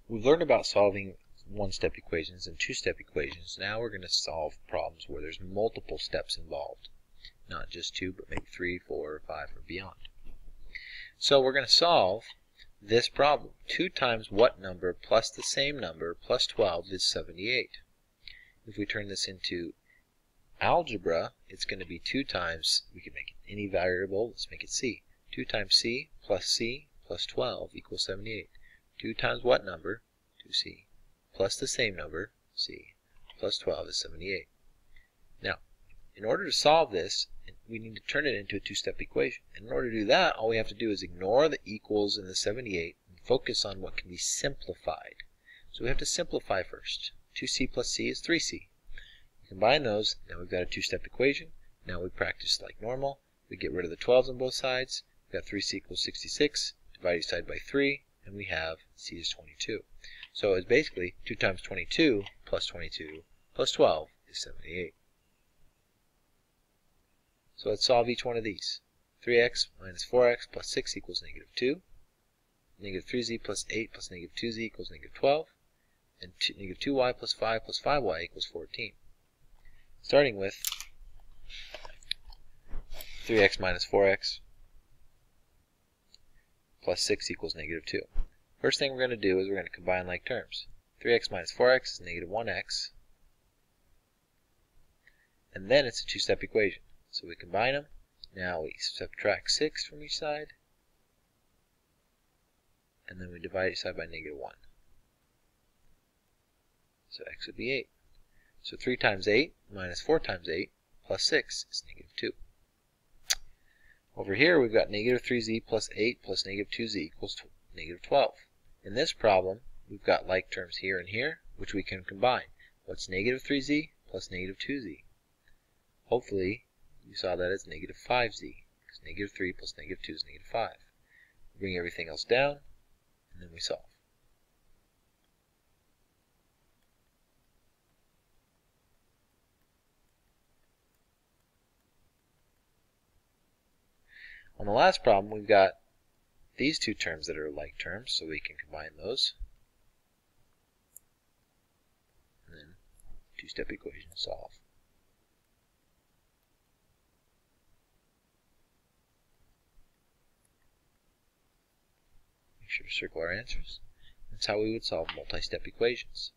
We've learned about solving one-step equations and two-step equations. Now we're going to solve problems where there's multiple steps involved. Not just two, but maybe 3, 4, 5, or beyond. So we're going to solve this problem. 2 times what number plus the same number plus 12 is 78. If we turn this into algebra, it's going to be 2 times, we can make it any variable, let's make it c. 2 times c plus 12 equals 78. 2 times what number? 2c. Plus the same number, c, plus 12 is 78. Now, in order to solve this, we need to turn it into a two-step equation. And in order to do that, all we have to do is ignore the equals in the 78 and focus on what can be simplified. So we have to simplify first. 2c plus c is 3c. Combine those, now we've got a two-step equation. Now we practice like normal. We get rid of the 12s on both sides. We've got 3c equals 66. Divide each side by 3, and we have c is 22. So it's basically 2 times 22 plus 12 is 78. So let's solve each one of these. 3x minus 4x plus 6 equals negative 2. Negative 3z plus 8 plus negative 2z equals negative 12. And negative 2y plus 5y equals 14. Starting with 3x minus 4x plus 6 equals negative 2. First thing we're going to do is we're going to combine like terms. 3x minus 4x is negative 1x. And then it's a two-step equation. So we combine them. Now we subtract 6 from each side. And then we divide each side by negative 1. So x would be 8. So 3 times 8 minus 4 times 8 plus 6 is negative 2. Over here we've got negative 3z plus 8 plus negative 2z equals negative 12. In this problem, we've got like terms here and here, which we can combine. What's negative 3z plus negative 2z? Hopefully, you saw that as negative 5z, because negative 3 plus negative 2 is negative 5. We bring everything else down, and then we solve. On the last problem, we've got these two terms that are like terms, so we can combine those. And then two-step equation solve. Make sure to circle our answers. That's how we would solve multi-step equations.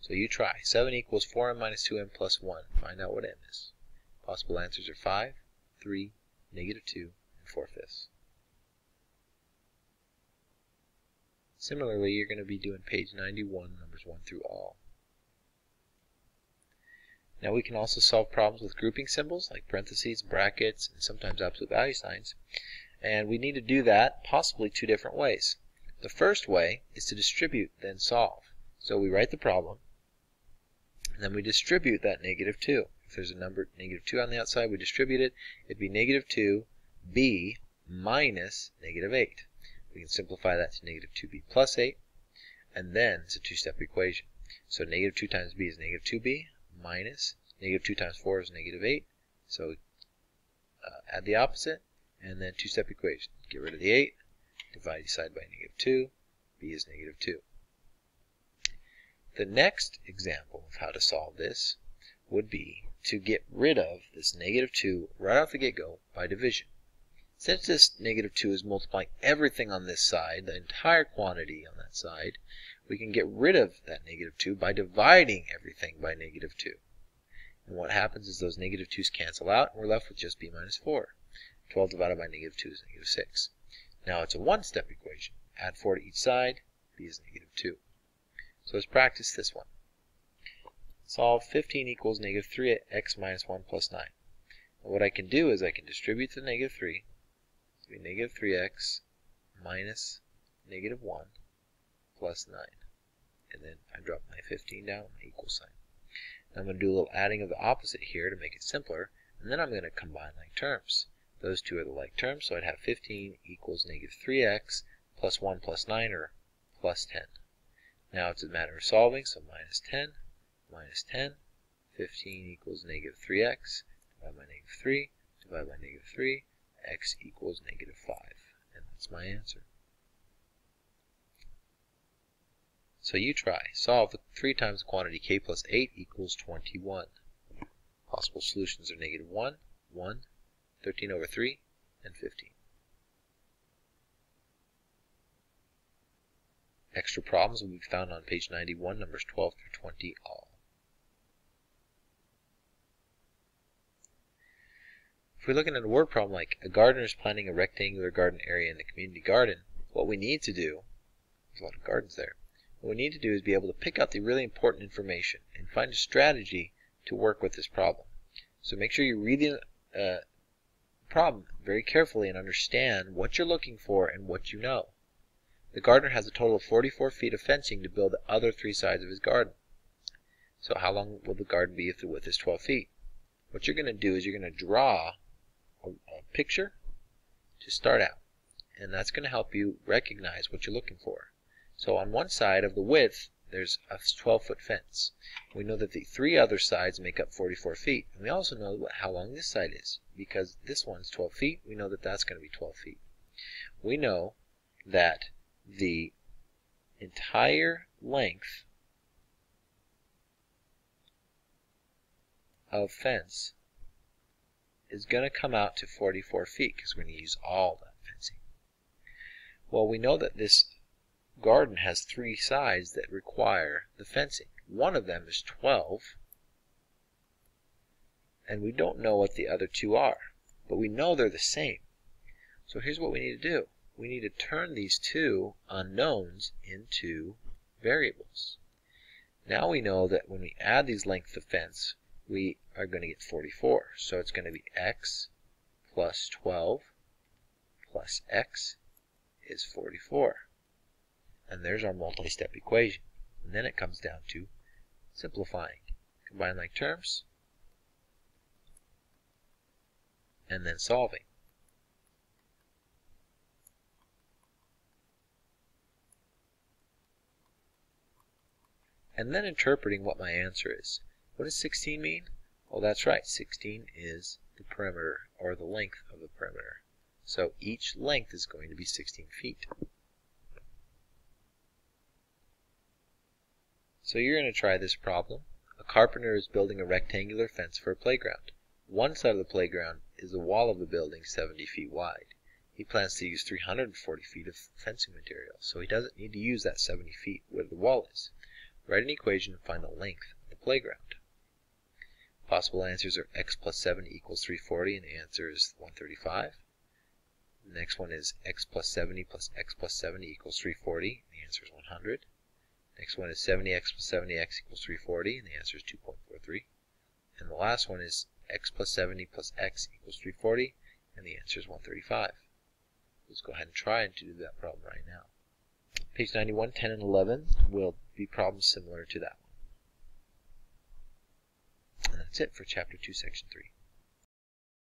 So you try. 7 equals 4m minus 2m plus 1. Find out what m is. Possible answers are 5, 3, negative 2, and 4/5. Similarly, you're going to be doing page 91, numbers 1 through all. Now we can also solve problems with grouping symbols like parentheses, brackets, and sometimes absolute value signs. And we need to do that possibly 2 different ways. The first way is to distribute, then solve. So we write the problem, and then we distribute that negative 2. If there's a number negative 2 on the outside, we distribute it. It'd be negative 2b minus negative 8. We can simplify that to negative 2b plus 8, and then it's a two-step equation. So negative 2 times b is negative 2b minus negative 2 times 4 is negative 8. So add the opposite, and then two-step equation. Get rid of the 8, divide each side by negative 2, b is negative 2. The next example of how to solve this would be to get rid of this negative 2 right off the get-go by division. Since this negative 2 is multiplying everything on this side, the entire quantity on that side, we can get rid of that negative 2 by dividing everything by negative 2. And what happens is those negative 2's cancel out, and we're left with just b minus 4. 12 divided by negative 2 is negative 6. Now it's a one-step equation. Add 4 to each side, b is negative 2. So let's practice this one. Solve 15 equals negative 3x minus 1 plus 9. And what I can do is I can distribute the negative 3 to be negative 3x minus negative 1 plus 9. And then I drop my 15 down, my equal sign. Now I'm going to do a little adding of the opposite here to make it simpler, and then I'm going to combine like terms. Those two are the like terms, so I'd have 15 equals negative 3x plus 1 plus 9, or plus 10. Now it's a matter of solving, so minus 10, 15 equals negative 3x, divide by negative 3, divide by negative 3, x equals negative 5. And that's my answer. So you try. Solve the 3 times the quantity k plus 8 equals 21. Possible solutions are negative 1, 1, 13 over 3, and 15. Extra problems will be found on page 91, numbers 12 through 20 all. If we're looking at a word problem like a gardener is planting a rectangular garden area in the community garden, what we need to do, there's a lot of gardens there, what we need to do is be able to pick out the really important information and find a strategy to work with this problem. So make sure you read the problem very carefully and understand what you're looking for and what you know. The gardener has a total of 44 feet of fencing to build the other 3 sides of his garden. So how long will the garden be if the width is 12 feet? What you're going to do is you're going to draw a picture to start out, and that's going to help you recognize what you're looking for. So on one side of the width there's a 12-foot fence. We know that the 3 other sides make up 44 feet, and we also know how long this side is. Because this one's 12 feet, we know that that's going to be 12 feet. We know that the entire length of fence is going to come out to 44 feet because we're going to use all that fencing. Well, we know that this garden has 3 sides that require the fencing. One of them is 12, and we don't know what the other 2 are, but we know they're the same. So here's what we need to do. We need to turn these 2 unknowns into variables. Now we know that when we add these lengths of fence, we are going to get 44. So it's going to be x plus 12 plus x is 44. And there's our multi-step equation. And then it comes down to simplifying. Combine like terms, and then solving. And then interpreting what my answer is. What does 16 mean? Well, that's right. 16 is the perimeter, or the length of the perimeter. So each length is going to be 16 feet. So you're going to try this problem. A carpenter is building a rectangular fence for a playground. One side of the playground is the wall of the building 70 feet wide. He plans to use 340 feet of fencing material, so he doesn't need to use that 70 feet where the wall is. Write an equation and find the length of the playground. Possible answers are x plus 70 equals 340, and the answer is 135. The next one is x plus 70 plus x plus 70 equals 340, and the answer is 100. Next one is 70x plus 70x equals 340, and the answer is 2.43. And the last one is x plus 70 plus x equals 340, and the answer is 135. Let's go ahead and try and do that problem right now. Page 91, 10, and 11 will be problems similar to that one. And that's it for Chapter 2, Section 3.